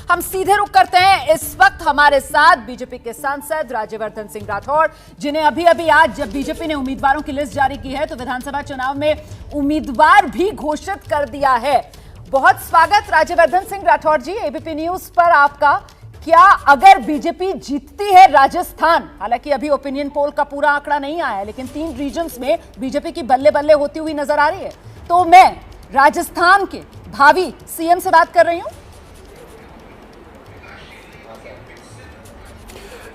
हम सीधे रुख करते हैं। इस वक्त हमारे साथ बीजेपी के सांसद राज्यवर्धन सिंह राठौड़, जिन्हें अभी अभी आज जब बीजेपी ने उम्मीदवारों की लिस्ट जारी की है तो विधानसभा चुनाव में उम्मीदवार भी घोषित कर दिया है। बहुत स्वागत राज्यवर्धन सिंह राठौड़ जी एबीपी न्यूज पर आपका। क्या अगर बीजेपी जीतती है राजस्थान, हालांकि अभी ओपिनियन पोल का पूरा आंकड़ा नहीं आया है, लेकिन 3 रीजन्स में बीजेपी की बल्ले बल्ले होती हुई नजर आ रही है, तो मैं राजस्थान के भावी सीएम से बात कर रही हूं।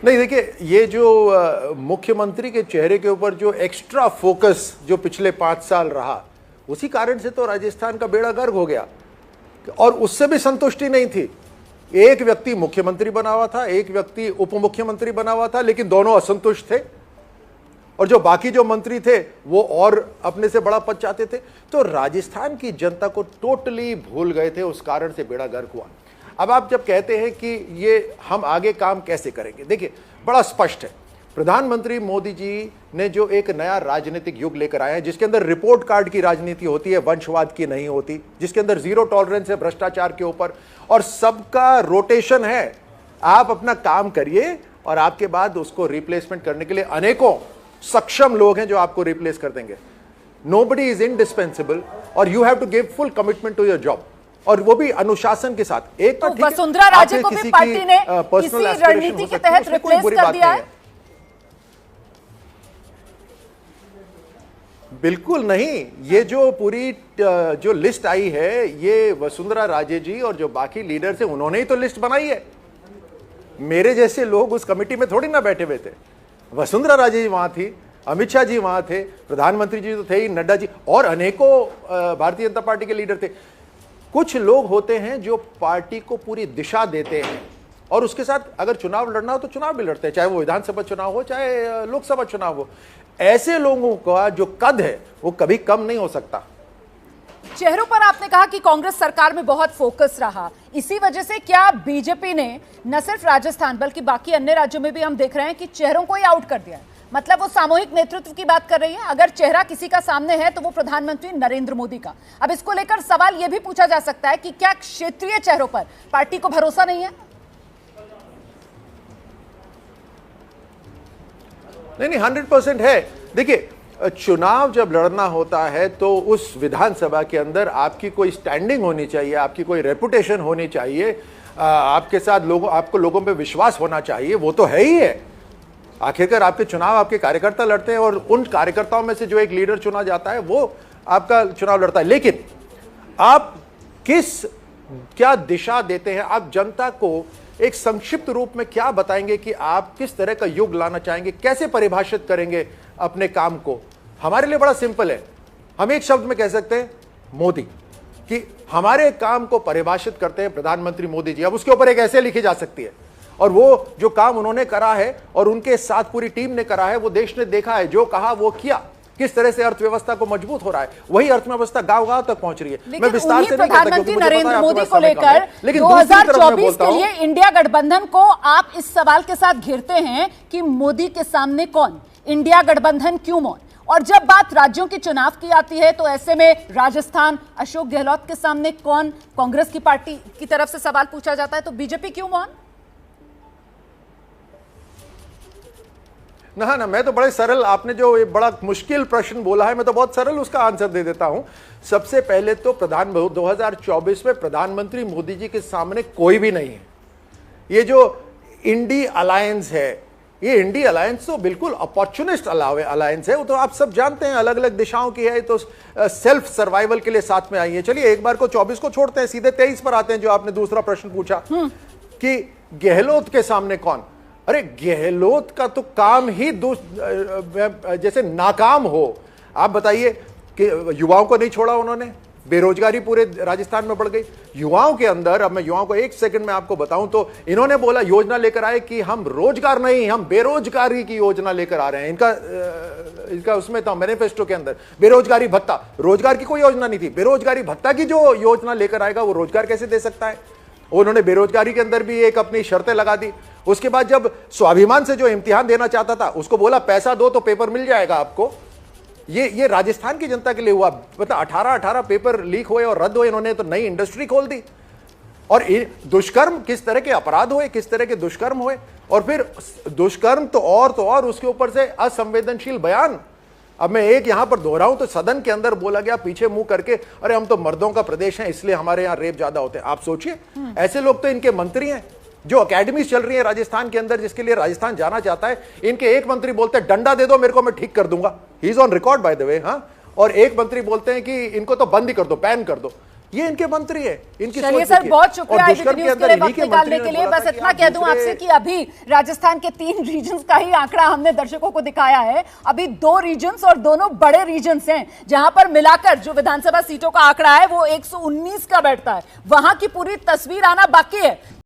नहीं, देखिए, ये जो मुख्यमंत्री के चेहरे के ऊपर जो एक्स्ट्रा फोकस जो पिछले 5 साल रहा, उसी कारण से तो राजस्थान का बेड़ा गर्क हो गया। और उससे भी संतुष्टि नहीं थी। एक व्यक्ति मुख्यमंत्री बना हुआ था, एक व्यक्ति उप मुख्यमंत्री बना हुआ था, लेकिन दोनों असंतुष्ट थे। और जो बाकी जो मंत्री थे वो और अपने से बड़ा पद चाहते थे। तो राजस्थान की जनता को टोटली भूल गए थे, उस कारण से बेड़ा गर्क हुआ। अब आप जब कहते हैं कि ये हम आगे काम कैसे करेंगे, देखिए बड़ा स्पष्ट है। प्रधानमंत्री मोदी जी ने जो एक नया राजनीतिक युग लेकर आए हैं, जिसके अंदर रिपोर्ट कार्ड की राजनीति होती है, वंशवाद की नहीं होती, जिसके अंदर जीरो टॉलरेंस है भ्रष्टाचार के ऊपर और सबका रोटेशन है। आप अपना काम करिए और आपके बाद उसको रिप्लेसमेंट करने के लिए अनेकों सक्षम लोग हैं जो आपको रिप्लेस कर देंगे। नोबडी इज इंडिस्पेंसिबल और you have to give full commitment to your job, और वो भी अनुशासन के साथ। एक तो वसुंधरा राजे को भी पार्टी ने इसी रणनीति के तहत रिप्लेस कर दिया है। बिल्कुल नहीं। ये जो पूरी जो लिस्ट आई है, ये वसुंधरा राजे जी और जो बाकी लीडर्स हैं उन्होंने ही तो लिस्ट बनाई है। मेरे जैसे लोग उस कमेटी में थोड़ी ना बैठे हुए थे। वसुंधरा राजे जी वहां थी, अमित शाह जी वहां थे, प्रधानमंत्री जी तो थे ही, नड्डा जी और अनेकों भारतीय जनता पार्टी के लीडर थे। कुछ लोग होते हैं जो पार्टी को पूरी दिशा देते हैं और उसके साथ अगर चुनाव लड़ना हो तो चुनाव भी लड़ते हैं, चाहे वो विधानसभा चुनाव हो चाहे लोकसभा चुनाव हो। ऐसे लोगों का जो कद है वो कभी कम नहीं हो सकता। चेहरों पर आपने कहा कि कांग्रेस सरकार में बहुत फोकस रहा, इसी वजह से क्या बीजेपी ने न सिर्फ राजस्थान बल्कि बाकी अन्य राज्यों में भी हम देख रहे हैं कि चेहरों को ही आउट कर दिया है। मतलब वो सामूहिक नेतृत्व की बात कर रही है। अगर चेहरा किसी का सामने है तो वो प्रधानमंत्री नरेंद्र मोदी का। अब इसको लेकर सवाल यह भी पूछा जा सकता है कि क्या क्षेत्रीय चेहरों पर पार्टी को भरोसा नहीं है? नहीं, 100% है। देखिए, चुनाव जब लड़ना होता है तो उस विधानसभा के अंदर आपकी कोई स्टैंडिंग होनी चाहिए, आपकी कोई रेपुटेशन होनी चाहिए, आपके साथ आपको लोगों पे विश्वास होना चाहिए। वो तो है ही है। आखिरकार आपके चुनाव आपके कार्यकर्ता लड़ते हैं और उन कार्यकर्ताओं में से जो एक लीडर चुना जाता है वो आपका चुनाव लड़ता है। लेकिन आप क्या दिशा देते हैं, आप जनता को एक संक्षिप्त रूप में क्या बताएंगे कि आप किस तरह का युग लाना चाहेंगे, कैसे परिभाषित करेंगे अपने काम को? हमारे लिए बड़ा सिंपल है। हम एक शब्द में कह सकते हैं मोदी, कि हमारे काम को परिभाषित करते हैं प्रधानमंत्री मोदी जी। अब उसके ऊपर एक ऐसे लिखी जा सकती है, और वो जो काम उन्होंने करा है और उनके साथ पूरी टीम ने करा है, वो देश ने देखा है। जो कहा वो किया। किस तरह से अर्थव्यवस्था को मजबूत हो रहा है, वही अर्थव्यवस्था गांव-गांव तक पहुंच रही है। मैं विस्तार से प्रधानमंत्री नरेंद्र मोदी को लेकर 2024 के लिए इंडिया गठबंधन को आप इस सवाल के साथ घेरते हैं कि मोदी के सामने कौन, इंडिया गठबंधन क्यों मौन? और जब बात राज्यों के चुनाव की आती है तो ऐसे में राजस्थान अशोक गहलोत के सामने कौन, कांग्रेस की पार्टी की तरफ से सवाल पूछा जाता है तो बीजेपी क्यों मौन? ना, मैं तो बड़े सरल, आपने जो ये बड़ा मुश्किल प्रश्न बोला है, मैं तो बहुत सरल उसका आंसर दे देता हूं। सबसे पहले तो 2024 में प्रधानमंत्री मोदी जी के सामने कोई भी नहीं है। ये जो इंडी अलायंस है, ये इंडी अलायंस तो बिल्कुल अपॉर्चुनिस्ट अलायंस है। वो तो आप सब जानते हैं, अलग अलग दिशाओं की है, तो सेल्फ सर्वाइवल के लिए साथ में आई है। चलिए एक बार को 24 को छोड़ते हैं, सीधे 23 पर आते हैं, जो आपने दूसरा प्रश्न पूछा कि गहलोत के सामने कौन। अरे गहलोत का तो काम ही जैसे नाकाम हो। आप बताइए कि युवाओं को नहीं छोड़ा उन्होंने, बेरोजगारी पूरे राजस्थान में बढ़ गई। युवाओं के अंदर, अब मैं युवाओं को एक सेकंड में आपको बताऊं तो इन्होंने बोला, योजना लेकर आए कि हम रोजगार नहीं, हम बेरोजगारी की योजना लेकर आ रहे हैं। इनका उसमें था मैनिफेस्टो के अंदर बेरोजगारी भत्ता। रोजगार की कोई योजना नहीं थी, बेरोजगारी भत्ता की जो योजना लेकर आएगा वो रोजगार कैसे दे सकता है? उन्होंने बेरोजगारी के अंदर भी एक अपनी शर्तें लगा दी। उसके बाद जब स्वाभिमान से जो इम्तिहान देना चाहता था उसको बोला पैसा दो तो पेपर मिल जाएगा आपको। ये राजस्थान की जनता के लिए हुआ। मतलब 18 पेपर लीक हुए और रद्द हुए, इन्होंने तो नई इंडस्ट्री खोल दी। और दुष्कर्म किस तरह के अपराध हुए, किस तरह के दुष्कर्म हुए, और फिर दुष्कर्म तो और उसके ऊपर से असंवेदनशील बयान। अब मैं एक यहां पर दोहराऊं तो सदन के अंदर बोला गया पीछे मुंह करके, अरे हम तो मर्दों का प्रदेश है इसलिए हमारे यहां रेप ज्यादा होते हैं। आप सोचिए, ऐसे लोग तो इनके मंत्री हैं, जो अकेडमी चल रही है राजस्थान के अंदर, जिसके लिए राजस्थान जाना चाहता है। इनके एक मंत्री बोलते हैं डंडा दे दो मेरे को, मैं ठीक कर दूंगा। He is on record by the way. हाँ, और एक मंत्री बोलते हैं कि इनको तो बंद ही कर दो, बैन कर दो। ये इनके मंत्री है, इनकी चलिए सर, बहुत शुक्रिया IBP न्यूज़ के लिए वक्त निकालने के लिए। बस इतना कह दूं आपसे कि अभी राजस्थान के 3 रीजन्स का ही आंकड़ा हमने दर्शकों को दिखाया है। अभी 2 रीजन्स और दोनों बड़े रीजन्स हैं, जहां पर मिलाकर जो विधानसभा सीटों का आंकड़ा है वो 119 का बैठता है। वहां की पूरी तस्वीर आना बाकी है।